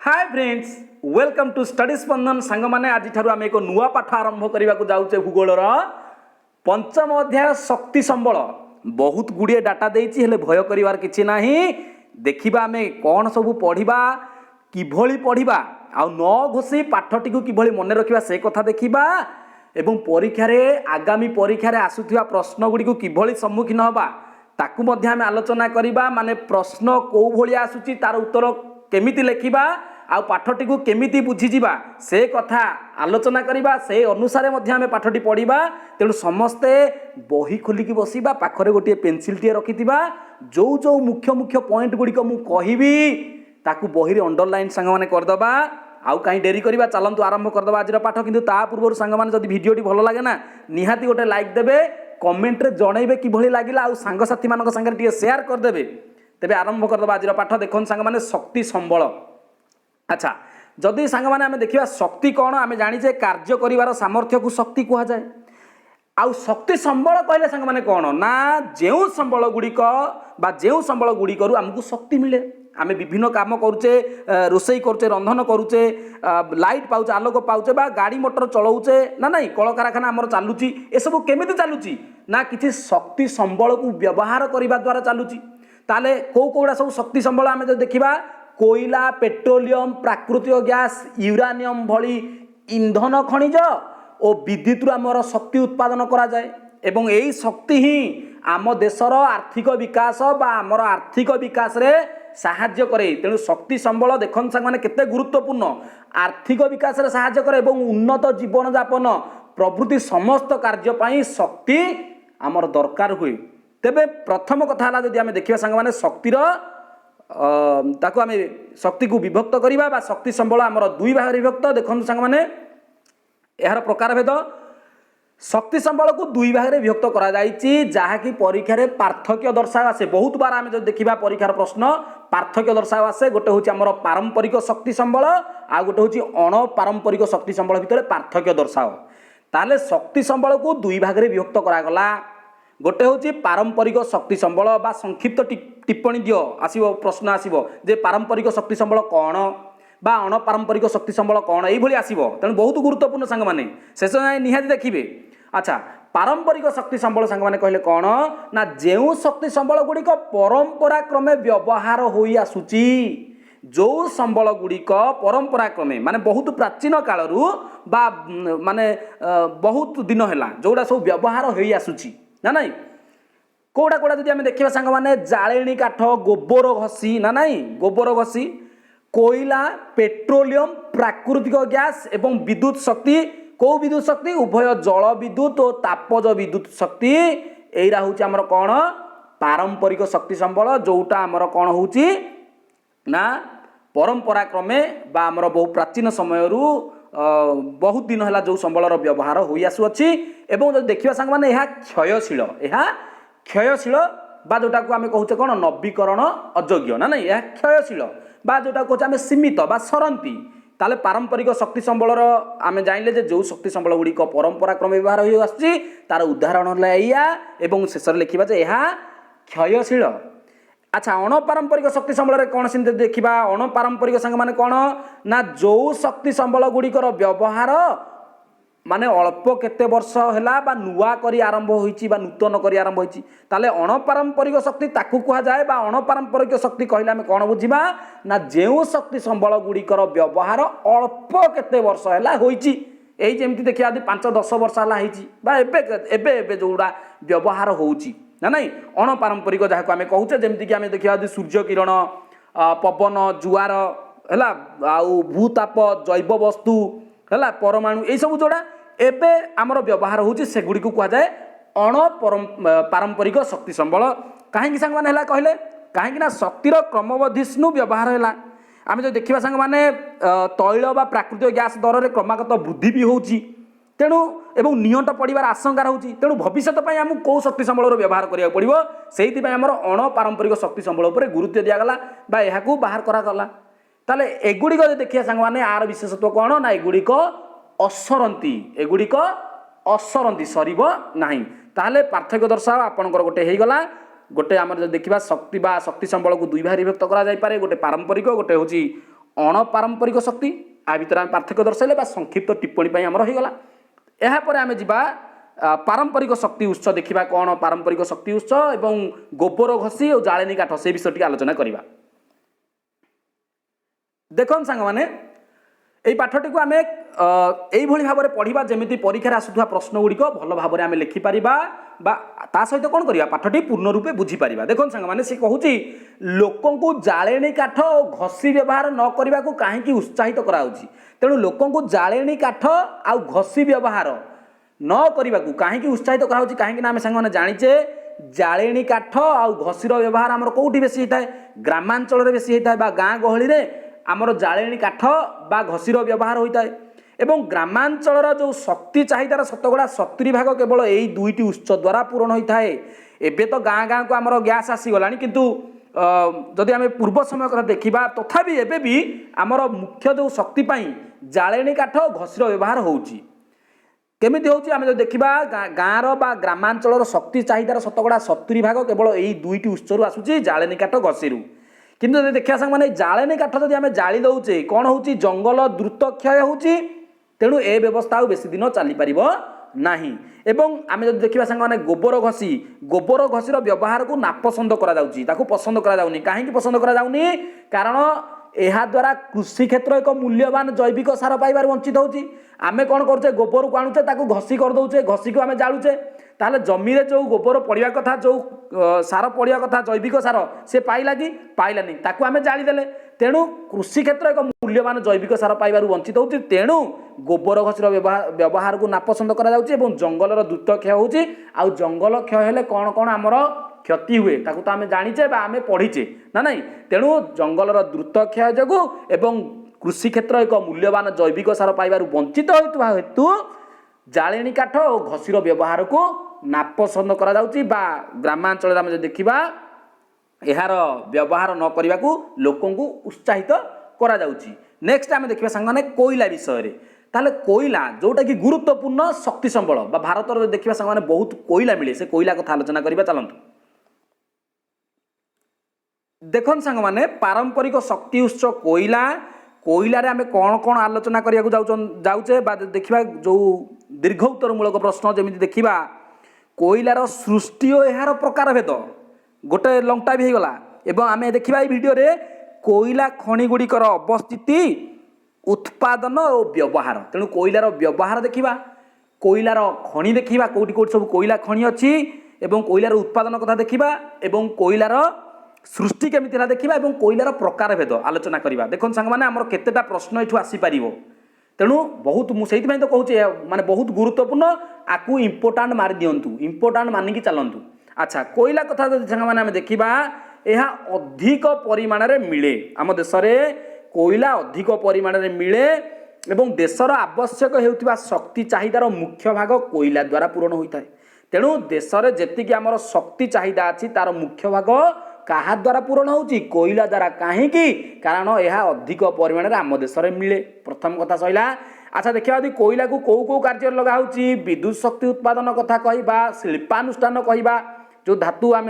Hi friends welcome to study Spandan सांग माने आज ठारू आम एक नुआ पाठ आरंभ करने को जाऊे भूगोलर पंचम अध्याय शक्ति संबल बहुत गुड़िए डाटा देती हेले भय करिवार किछि नाही। देखिबा आमे कौन सब पढ़िबा किभली पढ़िबा आ न घोषी पाठटी को किभली मन रखिबा से कथा देखिबा एवं परीक्षा रे आगामी परीक्षा रे आसुथिबा प्रश्न गुडी को किभली सम्मुखीन हबा ताकू मध्ये आमे आलोचना करिबा। माने प्रश्न को भली आसुची तार उत्तर केमिति लेखिबा आ पाठटी को केमिति बुझी जिबा से कथा आलोचना करिबा। से अनुसार मध्ये आमे पाठटी पढ़िबा। तेणु समस्ते बही खोलिकी बसिबा पाखरे गोटे पेंसिल टी रखिथिबा जो जो मुख्य मुख्य पॉइंट गुडी को मु कहिबी ताकू बही रे अंडरलाइन संग माने कर दबा। आउ कहीं डेरी करिबा चलंतु आरंभ कर दबा आज पाठ। किंतु ता पूर्व संग माने जदि वीडियोटी भलो लागे ना निहाती गोटे लाइक देबे कमेंट रे जणैबे कि भली लागिला आ संग साथी मानक संग रे शेयर कर देबे। तेबे आरंभ कर दबा आज पाठ। देखन संग माने शक्ति संबल। अच्छा जदि सांग माने आमे देखिबा शक्ति कौन आमे जानिचे कार्य करिवार सामर्थ्य को शक्ति कहा जाए। आउ शक्ति संबल कहले सांग माने कौन ना जेउ संबल गुड़िक बा जेउ संबल गुड़िक आमको शक्ति मिले। आमे विभिन्न काम करूचे रोसई करूचे रंधन करूचे लाइट पाउचे आलोक पाउचे बा गाड़ी मोटर चलाउचे ना नहीं कल कारखाना आमर चालुची ए सब केमिति चालुची ना किछि शक्ति संबल को व्यवहार करिबा द्वारा चालुची। ताले कोड़ा सब शक्ति संबल आमे जो देखिबा कोइला पेट्रोलियम प्राकृतिक गैस यूरानियम भली इंधन खनिज और विद्युत आमर शक्ति उत्पादन करा जाए एवं यही शक्ति ही आम देशर आर्थिक विकास बा आमर आर्थिक विकास रे साहाय्य करे। तेणु शक्ति संबल देखन संग माने केते गुरुत्वपूर्ण आर्थिक विकास रे साहाय्य करे एवं उन्नत जीवन यापन प्रभृति समस्त कार्य पाई शक्ति आमर दरकार हुए। तेबे प्रथम कथा हला जदि आमे देखिबा संग माने शक्तिर ताको आमे शक्ति को विभक्त करिबा बा शक्ति संबल आमर दुई भाग विभक्त। देखन संग माने यार प्रकार भेद शक्ति संबल को दुई भाग रे विभक्त करा जायछि जहा कि परीक्षा रे पार्थक्य दर्शावा से बहुत बार आमे जो देखिबा परीक्षार प्रश्न पार्थक्य दर्शावा से गोटे होछि हमर पारंपरिक शक्ति संबल आ गोटे होछि अण पारंपरिक शक्ति संबल भितर पार्थक्य दर्शाओ। ताले शक्ति संबल को दुई भाग रे विभक्त करा गला। गोटे होछि पारंपरिक शक्ति संबल बा संक्षिप्त टिप्पणी दियो आसीबो प्रश्न आसीबो जे पारंपरिक शक्ति संबल कौन बा अण पारंपरिक शक्ति संबल कौन एई भली आसीबो। तेणु बहुत गुरुत्वपूर्ण सांग माने शेष निहाती देखिबे। अच्छा पारंपरिक शक्ति संबल सांग माने कहले कौन ना जेउ शक्ति संबल गुड़िक परंपरा क्रमे व्यवहार होई आसुची जो संबल गुड़िक परंपरा क्रमे माने बहुत प्राचीन कालरू बा माने बहुत दिन हैला जोड़ा सब व्यवहार होई आसुची ना नहीं कोड़ा कोड़ा जदि आमे देखिबा सांग माने जाळेणी काठ गोबर घसी ना नहीं गोबर घसी कोइला पेट्रोलियम प्राकृतिक गैस एवं विद्युत शक्ति को विद्युत शक्ति उभय जल विद्युत और तापज विद्युत शक्ति एरा होची हमर कोन पारंपरिक शक्ति संबल जोटा हमर कोन होची ना परंपरा क्रमे बा हमर बहु प्राचीन समयरू बहुत दिन हला जो संबलर व्यवहार होई आसु अछि एवं जदि देखिबा संग माने एहा क्षयशील बा जोटा को आमे कहूचे कोन नवीकरण अयोग्य ना नहीं एहा क्षयशील बा जोटा को आमे सीमित बा सरंती। ताले पारंपरिक शक्ति संबलर आमे जानिले जे जो शक्ति संबल गुडी को परंपरा क्रम व्यवहार होई आछि तार उदाहरण हला एया एवं शेष रे लिखिबा जे एहा क्षयशील। अच्छा अण पारंपरिक शक्ति संबल रे कोन सिंते देखिबा अण पारंपरिक संग माने कोन ना जो शक्ति संबल गुडी को व्यवहार माने अल्प केते वर्ष हैला बा नुआ करी आरंभ होईची बा नूतन करी आरंभ होईची ताले अण पारंपरिक शक्ति ताकू कहा जाए बा अण पारंपरिक शक्ति कहले हमें कोन बुझिबा ना जेउ शक्ति संबल गुडी को व्यवहार अल्प केते वर्ष हैला होईची एई जेमति देखिया 5-10 वर्ष हैला होईची बा एबे जोडा व्यवहार होऊची ना नहीं अण पारंपरिक जहा को हमें कहूचे जेमति कि हमें देखिया सूर्य किरण पवन जुआर हैला आउ भूताप जैव वस्तु हैला परमाणु ए सब जोड़ा एबे आमर व्यवहार होची से गुडी को कहा जाए अण पारंपरिक शक्ति संबल। काहेकि संग माने हैला कहले काहेकि ना शक्तिर क्रमवर्धिष्णु व्यवहार हैला। आमे जो देखिबा संग माने तैल बा प्राकृतिक गैस दर रे क्रमागत वृद्धि भी होची तेणु एवं नियंट पड़िबार आशंका रहउची। तेणु भविष्यत पई हमु को शक्ति संबल व्यवहार करिया पड़िबो सेहिति पई हमर अण पारंपरिक शक्ति संबल ऊपर गुरुत्व दिया गला बा एहा को बाहर करा गला। ताले एगुडी को देखिया संग माने आर विशेषत्व कोन ना एगुडी को असरंती एगुडी को असरंती सरीबो नाही। ताले पार्थक्य दर्शाओ आपनकर गोटे हेई गला गोटे आमर देखिबा शक्ति बा शक्ति संबल को दुई भाग विभक्त करा जाय पारे गोटे पारंपरिक गोटे होची अणपारंपरिक शक्ति आ भितर आम पार्थक्य दर्शाइले संक्षिप्त टिप्पणी आमर होगला। यापर आम जा पारंपरिक शक्ति उत्स देखा कौन पारंपरिक शक्ति उत्स एवं गोबर घसी और जालेनी काठ से विषय आलोचना करवा। देखो सांग मैंने यही पाठटी को आम यही भाव में पढ़ा जमी परीक्षार आसुवा प्रश्न गुड़िक भल भाव में आम लिखिपर सहित कौन करवा पाठटी पूर्ण रूपे बुझीपर। देखो सांग मैंने सी कहूँ लोक जालेनी काठ और घसी व्यवहार न करने को कहीं उत्साहित कराऊँगी। तेणु लोक जालेनी काठ आ घसी व्यवहार न करने को कहीं उत्साहित कराऊँगी कहीं आम सांग जाचे जालेनी काठ आ घसीर व्यवहार आमर कौटी बेसी होता है ग्रामांचल बेसी होता है गाँ गहली में आमर जालेनी काठ बा घसीर व्यवहार होता है। एवं ग्रामांचल जो शक्ति चाहिदार शतकड़ा 70 भाग केवल यही दुईटी उत्स द्वारा पूरण होता है। एबे तो गाँ गाँ को आमर गैस आसीगला किंतु जदि आम पूर्व समय कथा देखा तथापि एबे भी आमर मुख्य जो शक्ति जालेनी काठ घसीर व्यवहार होउची। केमिति होउची आम जो देखा गाँर बा ग्रामांचल शक्ति चाहिदार शतकड़ा 70 भाग केवल यही दुईटी उत्सरू आसूची जालेनी काठ घसीरू। किंतु देखा सांग मैंने जालेनी काठ जब आम जाली दौचे कौन हो जंगल द्रुत क्षय होची तेणु ए व्यवस्था बेसी दिन चली पार नाही। एवं आम जब देखा सांग मैंने गोबर घसीर व्यवहार को नापसंद पसंद कराऊनी कहीं पसंद कराऊनी कारण यह द्वारा कृषि क्षेत्र एक मूल्यवान जैविक सार पाइबार वंचित होची। आम कौन करुचे गोबर को आणुचे ताकू घसी करदे घसी को आम जालुचे ताहले जमी रे जो गोबर पड़िया कथा जो सार पड़िया कथा जैविक सार से पाइला कि पाइलानी ताकू आम जालीदेले। तेणु कृषि क्षेत्र एक मूल्यवान जैविक सार पाइबार वंचित होची। तेणु गोबर घसीर व्यवहार को नापसंद करा जंगलर द्रुत क्षय होची। आ जंगल क्षय हेले कौन कौन आमर क्षति हुए ताकू तो आम जानीचे आम पढ़ीचे ना नहीं। तेणु जंगलर द्रुत क्षय जोगु एवं कृषि क्षेत्र एक मूल्यवान जैविक सार पाइबार वंचित होइतबा हेतु जालेनी काठ और घसीर व्यवहार को नापसंद करा जाउची बा ग्रामांचल आम देखा यार व्यवहार न करने को लोकों को उत्साहित करा जाउची। नेक्स्ट आम देखा सांगने कोयला विषय रे ताले कोयला जोटा कि गुरुत्वपूर्ण शक्ति संबल बा भारत में देखा सांगने बहुत कोयला मिले से कोयला कथा आलोचना करबा चलंतु। देखन सांग माने पारंपरिक शक्ति उत्स कोयला कोयला रे आम कौन कौन आलोचना करने जाऊचे देखा जो दीर्घ उत्तर मूलक प्रश्न जमी देखा कोयलार सृष्टि और यार प्रकार भेद गोटे लंग टाइम हो गला। एवं आम देखा भिडियो रे कोयला खनि गुड़िकर अवस्थिति उत्पादन और व्यवहार तेणु कोयलार व्यवहार देखा कोयलार खनि देखा कौटी कौटी सब कोयला खनि अच्छी एवं कोयलार उत्पादन कथा देखा एवं कोयलार सृष्टि केमी देखा एवं कोयलार प्रकार भेद आलोचना करवा। देखो सांग मैंने आमर केतेटा प्रश्न ये आसीपर तेणु बहुत मुझे तो कहूँ माने बहुत गुरुत्वपूर्ण आपको इंपोर्टाट मारी दिंतु इंपोर्टाट मानिकी चलतु। अच्छा कोयला कथा सांग मैंने आम देखा यह अधिक परिमाण में मिले आम देश में कोयला अधिक परिमाण में मिले एवं देशर आवश्यक होता शक्ति चाहिदार मुख्य भाग कोयला द्वारा पूरण होता है। तेणु देश में जी आमर शक्ति चाहिदा अच्छी तार मुख्य भाग क्या द्वारा पूरण होची कोयला द्वारा कहीं कारण यह अधिक परिमाण में आम देश में मिले प्रथम कथा सैला। अच्छा देखा यदि कोयला को कौ कौ कार्य लगा विद्युत शक्ति उत्पादन कथा कहवा शिल्पानुष्ठान कहवा जो धातु आम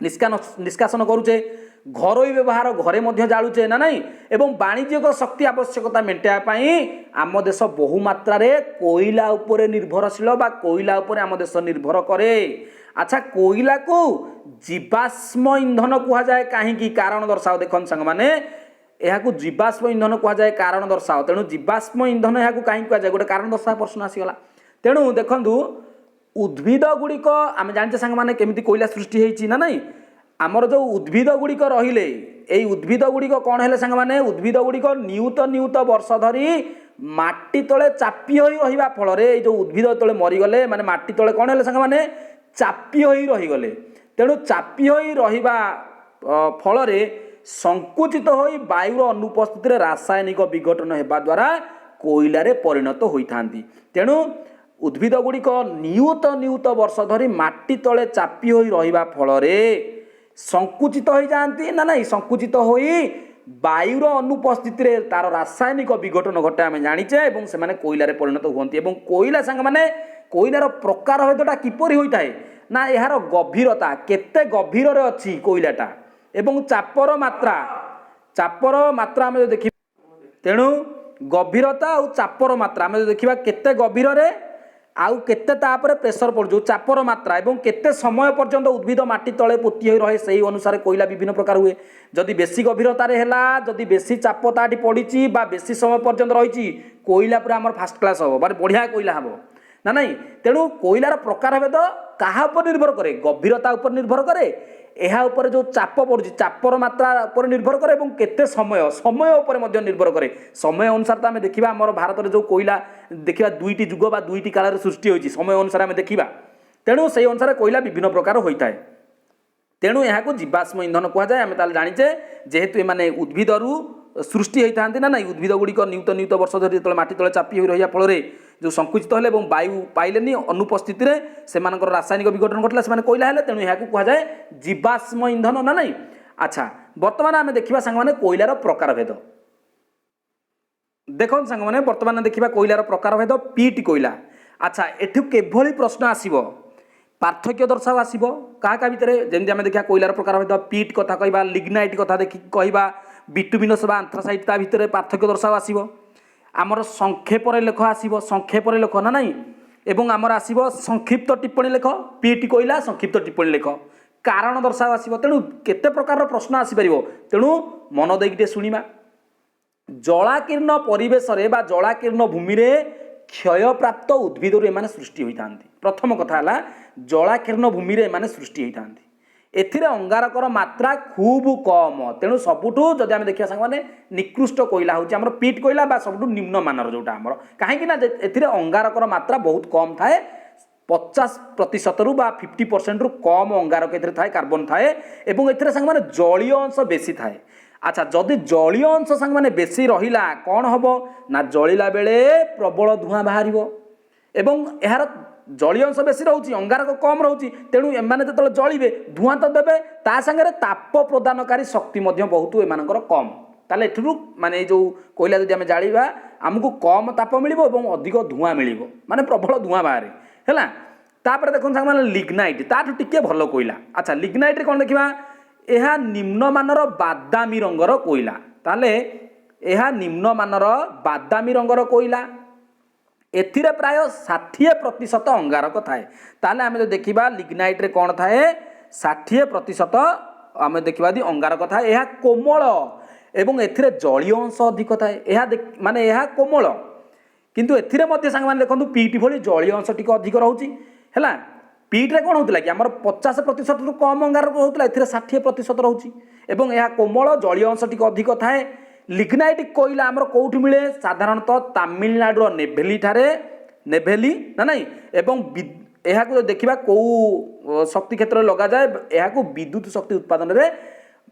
निष्कासन करुचे घरोई व्यवहार घरे मध्य जालुचे ना नहीं एवं वाणिज्यिक शक्ति आवश्यकता मेटाइवाई आम देश बहुमात्रा कोयला उपरे निर्भरशील बा कोयला उपरे आम देश निर्भर करे। अच्छा कोयला को जीवाश्म इंधन कहुए कहीं कारण दर्शाओ देखो सांग मैंने यह जीवाश्म इंधन कहुए कारण दर्शाओ तेणु जीवाश्म इंधन यह कहीं कहुए गोटे कारण दर्शा प्रश्न आसीगला। तेणु देखु उद्भिद गुड़िक आम जानते सांग मैंने केमी कोयला सृष्टि होती ना नहीं आमर जो उद्भिद गुड़िक रहिले यही उद्भिद गुड़िक कौन है सांग मैंने उद्भिद गुड़िक नियुत नियुत वर्ष धरी माटी तले चापी हो रहा फल जो उद्भिद तले मरीगले माने माटी तले कौन है सांग मैंने चापी हो रहीगले। तेणु चापी हो रहा फल संकुचित हो वायुर अनुपस्थित रासायनिक विघटन होगा द्वारा कोयलारे परिणत होता। तेणु उद्भिद गुड़िक नियुत नियुत वर्ष धरी माटी तले चापी हो रहा फल संकुचित हो जाती ना नहीं संकुचित हो वायुर अनुपस्थित तार रासायनिक विघटन घटे आम जानीचे और से कोयलारे परिणत हुए। कोयला सांग मैंने कोयलार प्रकार भेदटा किपरि होता है ना यार गभीरता केते गभीर अच्छी कोयलाटा एवं चापर मात्रा चापर मात्रा आम देखा तेणु गभीरता और चापर मात्रा आम देखा केते गभीर रे आउ केते तापर प्रेसर पड़ जो चापर मात्रा एवं केते समय पर्यंत उद्भिद माटी तले पोती हो रहे से अनुसार कोयला विभिन्न प्रकार हुए जदि बेसी गभीरतार है जदि बेसी चाप ताटी पड़ी बेसी समय पर्यंत रही कोयला पूरा आम फास्ट क्लास हम माने बढ़िया कोयला हम ना नहीं तेणु कोयलार प्रकार भेद क्या निर्भर करे गभीरता उपर निर्भर करे यह उपर जो चाप पड़ुची चापर मात्रा उपर निर्भर करे और केते समय समय उपर मध्य निर्भर करे समय अनुसार तो आम देखा आम भारत में जो कोयला देखा दुईटी जुग बा दुईटी काल सृष्टि होती समय अनुसार आम देखा तेणु से अनुसार कोयला विभिन्न प्रकार होता है तेणु यहाँ जीवाश्म इंधन कहुए आम ताल जाचे जेहेतु एमाने उद्भिदरू सृष्टि होता ना ना उद्भिद गुड़िक नियुत नियुत वर्ष धरी जो माटी तले चापी हो रहा फल जो संकुचित हेले और वायु पाइले अनुपस्थित से रासायनिक विघटन घटला से कोयला हेले तेणु यहाँ कहुए जीवाश्म इंधन ना नहीं। अच्छा बर्तमान आम देखा सांग मैंने कोयलार प्रकार भेद देख सांग मैंने बर्तमान देखा कोयलार प्रकार भेद पीट कोयला। अच्छा एठू केभली प्रश्न आसीबो पार्थक्य दर्शाओ आसीबो क्या भितर जमी आम देखा कोयलार प्रकार भेद पीट कथा कहवा लिग्नाइट कथा देखी कहवा बिटुमिनस बा आंथ्रासाइट ता भितर पार्थक्य दर्शाओ आसीबो आमर संक्षेप लेख आसीबो संक्षेप लेख ना नहीं एवं आमर आसीबो संक्षिप्त टिप्पणी लेख पीट कोयला संक्षिप्त टिप्पणी लेख कारण दर्शाओ आसीबो तेणु केते प्रकार प्रश्न आसी परिबो तेणु मन देकी शुणिबा जलाकीर्ण परिवेश रे बा जलाकीर्ण भूमि रे क्षय प्राप्त उद्भिद एमाने सृष्टि होता प्रथम कथा है जलाकीर्ण भूमि रे एमाने सृष्टि होता एथिरे अंगारकर मात्रा खूब कम तेणु सबुठू जदि आम देखा सांगे निकृष्ट कोयला होची हमर पीट कोयला बा सबुठू निम्न मानर जोटा हमर कहीं एथिरे अंगारकर मात्रा बहुत कम थाए 50% रु बा 50% रु कम अंगारक एथिरे थाए कार्बन थाए एवं एथिरे सांगे माने जलीय अंश बेसी थाए। अच्छा जदि जलीय अंश सांगे माने बेसी रहिला कौन हबो ना जलिला बेले प्रबल धुआं बाहरिबो एवं यार जलीय अंश बेसी रोचे अंगारक कम रोचे तेणु एमाने जो जलिबे धुआं तो देवे ता संगे ताप प्रदानकारी शक्ति बहुत एमानकर कम ताले एठुरु माने जो कोयला जदि आम जालिबा आमको कम ताप मिलिबो एवं अधिक धुआं मिलिबो माने प्रबल धुआं बाहरे हैला। तापर देखो सांग माने लिग्नाइट ताठु टिके भलो कोयला। अच्छा लिग्नाइट रे कोन देखिबा एहा निम्न मानर बादामी रंगर कोयला ताले एहा निम्न मानर बादामी रंगर कोयला एथिरे प्राय 60% अंगारक थाए ताले आमे जो देखिबा लिग्नाइट रे कोन थाए 60% आमे देखिबा दी अंगारक थाए एहा कोमल एवं एथिरे जलीय अंश अधिक थाए एहा माने एहा कोमल किंतु एथिरे मध्ये सांग माने देखंतु पीट भली जलीय अंश टिक अधिक रहउची हैला। पीट रे कोन होतला कि हमर 50% रु कम अंगारक होतला एथिरे 60% रहउची एवं एहा कोमल जलीय अंश टिक अधिक थाए। लिग्नाइट कोयला आमर कोठी मिले साधारणतः तमिलनाडु नेभेली ठारे नेभेली ना नहीं एवं यह देखा कौ शक्ति क्षेत्र लगा जाए यह विद्युत शक्ति उत्पादन रे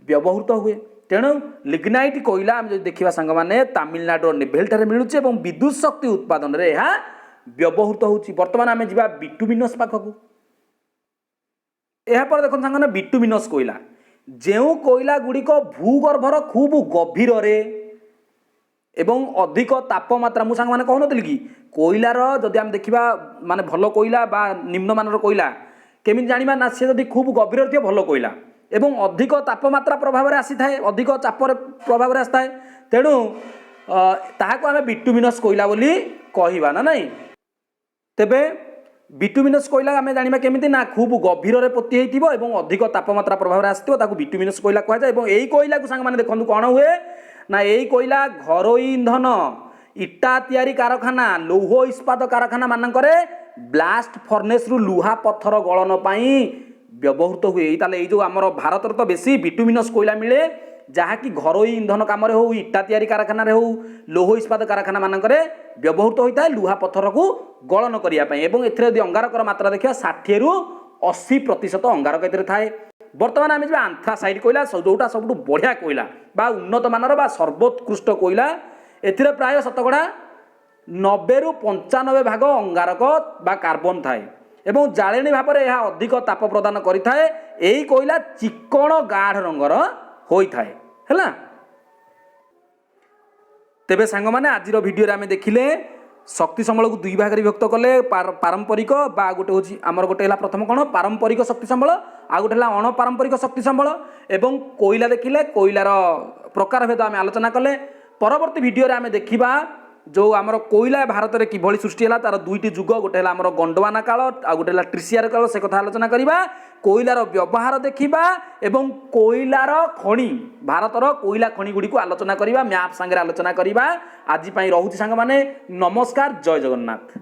व्यवहृत हुए तेणु लिग्नाइट कोयला आम देखा सांग मैंने तमिलनाडु नेभेली ठारे मिलूचे एवं विद्युत शक्ति उत्पादन रे यह व्यवहृत होची। बर्तमान आम जा बिटुमिनस पाखक यह देखो सांग बिटुमिनस कोयला जो कोयला गुड़िक भूगर्भर खूब गभीर रे एवं अधिक तापमात्रा मुझे मैंने कहन कि कोयलार जदि आम देखा माने भल कोयला बा निम्न मानर कोयला केमी जाना ना सी जब खूब गभीर थी भल कोयला एवं अधिक तापमात्रा प्रभाव में आसी थाए अधिक चाप प्रभाव में आसी थाए तेणु ताहाको आम बिटुमिनस कोयला बोली कहवा ना नहीं। तेबे बिटुमिनस कोयला आम जाना केमी ना खूब गभीर रे पोती होइथिबो एवं अधिक तापमात्रा प्रभाव में आसथिबो ताकू बिटुमिनस कोयला कहुए एवं यही कोयला को सांग माने देखंतु कोन हुए ना यही कोयला घरोई इंधन इटा तैयारी कारखाना लौह इस्पात कारखाना मानकरे ब्लास्ट फर्नेस रु लुहा पत्थर गलन पाई व्यवहृत हुए ताले ये जो आमर भारत तो बेसी बिटुमिनस कोयला मिले जहाँकि घरोई इंधन काम हो इटा तैयारी कारखाना हो लौह इस्पात कारखाना मानकरे व्यवहृत होता है लुहा पत्थर को गलन करने एवं एथरे अंगारकर मात्रा देखा 60 रु 80% अंगारक एथरे थाए। बर्तमान आम जा आंथ्रासाइट कोयला जोटा सब बढ़िया कोयला बा उन्नत मानर बा सर्वोत्कृष्ट कोयला एथिरे प्राय शतकड़ा 90 रु 95 भाग अंगारक बा कार्बन थाए एवं जाळेणी भाव में यह अधिक ताप प्रदान करिथाए। एही कोयला चिक्कण गाढ़ रंगर होइथाए हैला। तेबे सांग माने आजिर वीडियो रे आमे देखिले शक्ति संबल को 2 भाग रे विभक्त कले पारंपरिक बा गोटे होची आमर गोटे हला प्रथम कोन पारंपरिक शक्ति संबल आ गोटे है अणपारंपरिक शक्ति संबल एवं कोईला देखिले कोईलार प्रकार भेद आम आलोचना कले। परवर्ती वीडियो रे आम देखा जो आमर कोईला भारत में किभली सृष्टि है तार दुईटी जुग गोटे है आमर गंडवाना काल आ गोटे है ट्रिसियर काल से कथा आलोचना करवा। कोईलार व्यवहार देखा एवं कोईलार खଣି भारतर कोईला खଣି गुड़ी को आलोचना करवा मैप सांगे आलोचना करवा। आज रोचे सांग माने नमस्कार जय जगन्नाथ।